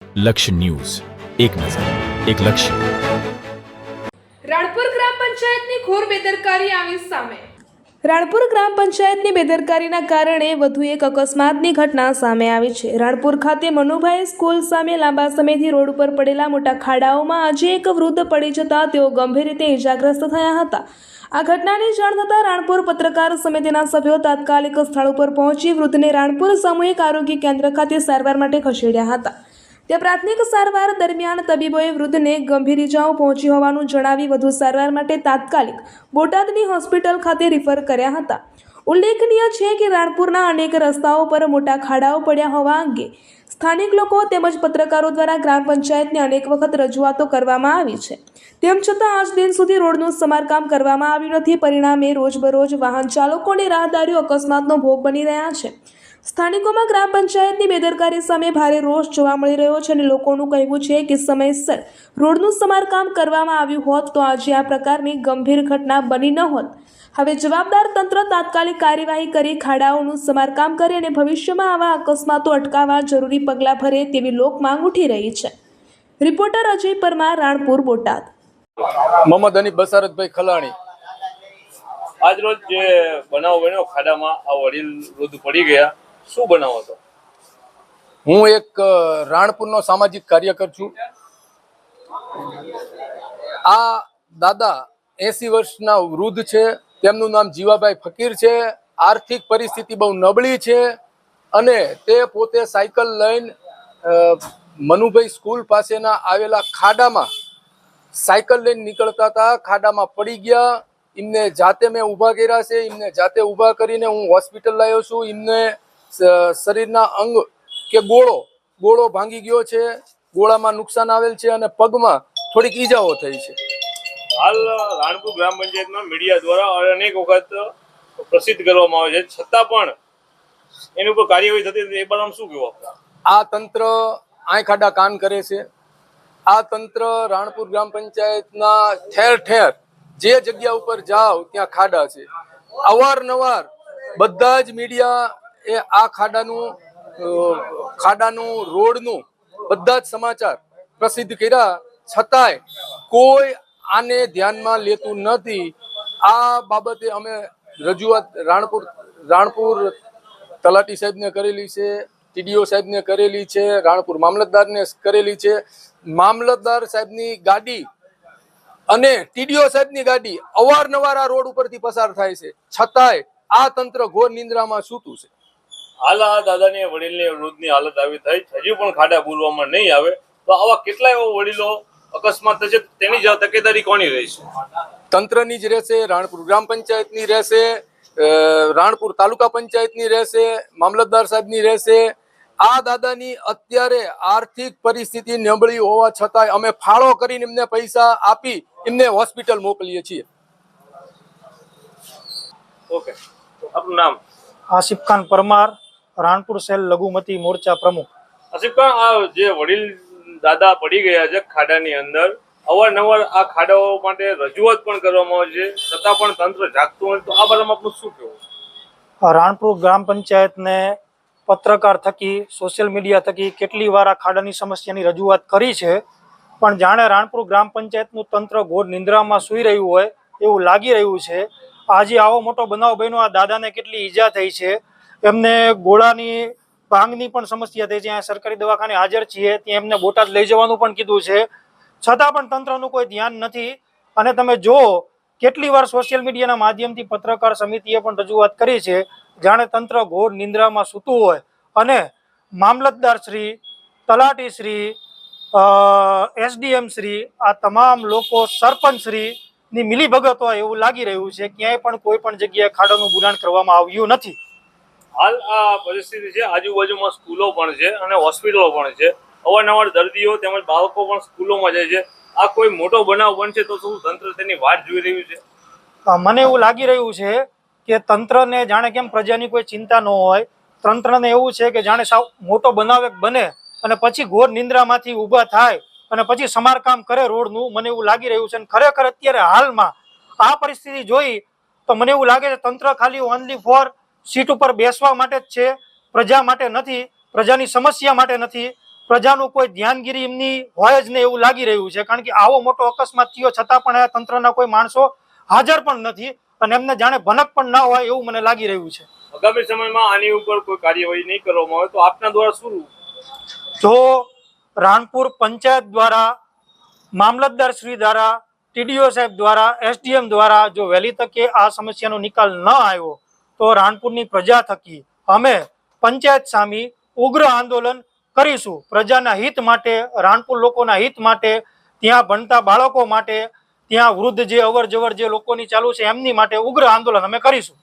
લક્ષ્ય ન્યૂઝ, એક નજર, એક લક્ષ્ય. રાણપુર ગ્રામ પંચાયતની ઘોર બેદરકારી આવી સામે. રાણપુર ગ્રામ પંચાયતની બેદરકારીના કારણે વધુ એક અકસ્માતની ઘટના સામે આવી છે. રાણપુર ખાતે મનુભાઈ સ્કૂલ સામે લાંબા સમયથી રોડ ઉપર પડેલા મોટા ખાડાઓમાં આજે એક વૃદ્ધ પડી જતા તેઓ ગંભીર રીતે ઇજાગ્રસ્ત થયા હતા. આ ઘટનાની જાણ થતાં રાણપુર પત્રકાર સમિતિના સભ્યો તાત્કાલિક સ્થળ ઉપર પહોંચી વૃદ્ધને રાણપુર સામૂહિક આરોગ્ય કેન્દ્ર ખાતે સારવાર માટે ખસેડ્યા હતા. ત્યાં પ્રાથમિક સારવાર દરમિયાન તબીબોએ વૃદ્ધને ગંભીર ઇજાઓ પહોંચી હોવાનું જણાવી વધુ સારવાર માટે તાત્કાલિક બોટાદની હોસ્પિટલ ખાતે રિફર કર્યા હતા. ઉલ્લેખનીય છે કે રાણપુરના અનેક રસ્તાઓ પર મોટા ખાડાઓ પડ્યા હોવા અંગે સ્થાનિક લોકો તેમજ પત્રકારો દ્વારા ગ્રામ પંચાયતને અનેક વખત રજૂઆતો કરવામાં આવી છે. તેમ છતાં આજ દિન સુધી રોડનું સમારકામ કરવામાં આવ્યું નથી. પરિણામે રોજબરોજ વાહન ચાલકો અને રાહદારીઓ અકસ્માતનો ભોગ બની રહ્યા છે. સ્થાનિકોમાં ગ્રામ પંચાયતની બેદરકારી સામે ભારે રોષ જોવા મળી રહ્યો છે અને લોકોનું કહેવું છે કે સમયસર રોડનું સમારકામ કરવામાં આવ્યું હોત તો આજે આ પ્રકારની ગંભીર ઘટના બની ન હોત. હવે જવાબદાર તંત્ર તાત્કાલિક કાર્યવાહી કરી ખાડાઓનું સમારકામ કરે અને ભવિષ્યમાં આવા અકસ્માતો અટકાવવા જરૂરી પગલાં ભરે તેવી લોક માંગ ઉઠી રહી છે. રિપોર્ટર અજય પરમાર, રાણપુર, બોટાદ. મોહમ્મદ હનીફ બસારતભાઈ ખલાણી. આજરોજ જે બનાવ બન્યો ખાડામાં આ વડીલ વૃદ્ધ પડી ગયા, શું બનાવ હતો? હું એક રાણપુરનો સામાજિક કાર્યકર છું. આ દાદા 80 વર્ષના વૃદ્ધ છે. તેમનું નામ જીવાભાઈ ફકીર છે. આર્થિક પરિસ્થિતિ બહુ નબળી છે અને તે પોતે સાયકલ લઈને મનુભાઈ સ્કૂલ પાસેના આવેલા ખાડામાં સાયકલ લઈને નીકળતા હતા. ખાડામાં પડી ગયા. એમને જાતે મેં ઊભા કર્યા છે. એમને જાતે ઊભા કરીને હું હોસ્પિટલ લાવ્યો છું. એમને શરીરના અંગ કે ગોળો ભાંગી ગયો છે. ગોળામાં નુકસાન આવેલ છે અને પગમાં થોડીક ઈજાઓ થઈ છે. હાલ રાણપુર ગ્રામ પંચાયતમાં મીડિયા દ્વારા અનેક વખત પ્રસિદ્ધ કરવામાં આવે છે, છતાં પણ એની ઉપર કાર્યવાહી થતી નથી. એ બાબતમાં શું કહેવું? આ તંત્ર આંખ આડા કાન કરે છે. આ તંત્ર રાણપુર ગ્રામ પંચાયતના ઠેર ઠેર જે જગ્યા ઉપર જાઓ ત્યાં ખાડા છે. અવારનવાર બધા જ મીડિયા એ આ ખાડાનું રોડનું બધા જ સમાચાર પ્રસિદ્ધ કર્યા, છતાંય કોઈ આને ધ્યાનમાં લેતું નથી. આ બાબતે અમે રજૂઆત રાણપુર તલાટી સાહેબને કરેલી છે, ટીડીઓ સાહેબને કરેલી છે, રાણપુર મામલતદારને કરેલી છે. મામલતદાર સાહેબની ગાડી અને ટીડીઓ સાહેબની ગાડી અવારનવાર આ રોડ ઉપરથી પસાર થાય છે, છતાંય આ તંત્ર ઘોર નિંદ્રામાં સૂતું છે. હાલ આ દાદાની વડીલની વૃદ્ધની હાલત આવી થઈ, હજુ પણ ખાડા બોલવામાં નહીં આવે તો આવા કેટલા એવા વડીલો અકસ્માત થશે, તેની તકેદારી કોની રહેશે? તંત્રની જ રહેશે, રાણપુર ગ્રામ પંચાયતની રહેશે, રાણપુર તાલુકા પંચાયતની રહેશે, મામલતદાર સાહેબની રહેશે. આ દાદાની અત્યારે આર્થિક પરિસ્થિતિ નબળી હોવા છતાંય અમે ફાળો કરીને એમને પૈસા આપી એમને હોસ્પિટલ મોકલીએ છીએ. ઓકે, આપનું નામ? આસિફ ખાન પરમાર, રાણપુર સેલ લઘુમતી મોરચા પ્રમુખ. આસિફ ખાન, આ જે વડીલ દાદા પડી ગયા છે ખાડાની અંદર, અવારનવાર આ ખાડાઓ માટે રજૂઆત પણ કરવામાં આવે છે, છતાં પણ તંત્ર જાગતું હોય, તો આ બાબતમાં આપનું શું કહેવું? રાણપુર ગ્રામ પંચાયતને પત્રકાર થકી, સોશિયલ મીડિયા થકી કેટલી વાર આ ખાડાની સમસ્યાની રજૂઆત કરી છે, પણ જાણે રાણપુર ગ્રામ પંચાયતનું તંત્ર ઘોર નિંદ્રામાં સૂઈ રહ્યું હોય એવું લાગી રહ્યું છે. આજે આવો મોટો બનાવ બન્યો, આ દાદાને કેટલી ઈજા થઈ છે, એમને ગોળાની ભાંગની પણ સમસ્યા થઈ છે. અહીંયા સરકારી દવાખાને હાજર છીએ, ત્યાં એમને બોટાદ લઈ જવાનું પણ કીધું છે, છતાં પણ તંત્રનું કોઈ ધ્યાન નથી. અને તમે જુઓ, કેટલી વાર સોશિયલ મીડિયાના માધ્યમથી પત્રકાર સમિતિએ પણ રજૂઆત કરી છે, જાણે તંત્ર ઘોર નિંદ્રામાં સૂતું હોય અને મામલતદાર શ્રી, તલાટી શ્રી, એસડીએમ શ્રી, આ તમામ લોકો, સરપંચ શ્રીની મિલીભગત હોય એવું લાગી રહ્યું છે. ક્યાંય પણ કોઈ પણ જગ્યાએ ખાડાનું બુરાણ કરવામાં આવ્યું નથી. હાલ આ પરિસ્થિતિ છે, આજુબાજુમાં સ્કૂલો પણ છે અને હોસ્પિટલો પણ છે. અવારનવાર દર્દીઓ તેમજ બાળકો પણ સ્કૂલોમાં જાય છે. આ કોઈ મોટો બનાવ બનશે તો શું તંત્ર તેની વાટ જોઈ રહ્યું છે? મને એવું લાગી રહ્યું છે કે તંત્રને જાણે કેમ પ્રજાની કોઈ ચિંતા ન હોય. તંત્રને એવું છે કે જાણે સાવ મોટો બનાવ એક બને અને પછી ઘોર નિંદ્રામાંથી ઊભા થાય અને પછી સમારકામ કરે રોડનું. મને એવું લાગી રહ્યું છે. અને ખરેખર અત્યારે હાલમાં આ પરિસ્થિતિ જોઈ તો મને એવું લાગે છે તંત્ર ખાલી ઓનલી ફોર સીટ ઉપર બેસવા માટે જ છે, પ્રજા માટે નથી, પ્રજાની સમસ્યા માટે નથી. પ્રજાનું કોઈ ધ્યાનગીરી એમની હોય જ નહીં એવું લાગી રહ્યું છે, કારણ કે આવો મોટો અકસ્માત થયો છતાં પણ આ તંત્રના કોઈ માણસો હાજર પણ નથી અને એમને જાણે ભનક પણ ના હોય એવું મને લાગી રહ્યું છે. આગામી સમયમાં આની ઉપર કોઈ કાર્યવાહી નહીં કરવામાં આવે તો આપના દ્વારા શું? જો રાણપુર પંચાયત દ્વારા, મામલતદાર શ્રી દ્વારા, ટીડીઓ સાહેબ દ્વારા, એસડીએમ દ્વારા જો વહેલી તકે આ સમસ્યાનો નિકાલ ન આવ્યો તો રાણપુરની પ્રજા થકી અમે પંચાયત સામે ઉગ્ર આંદોલન કરીશું. પ્રજાના હિત માટે, રાણપુર લોકોના હિત માટે, ત્યાં ભણતા બાળકો માટે, ત્યાં વૃદ્ધ જે અવર જવર જે લોકોની ચાલુ છે એમની માટે ઉગ્ર આંદોલન અમે કરીશું.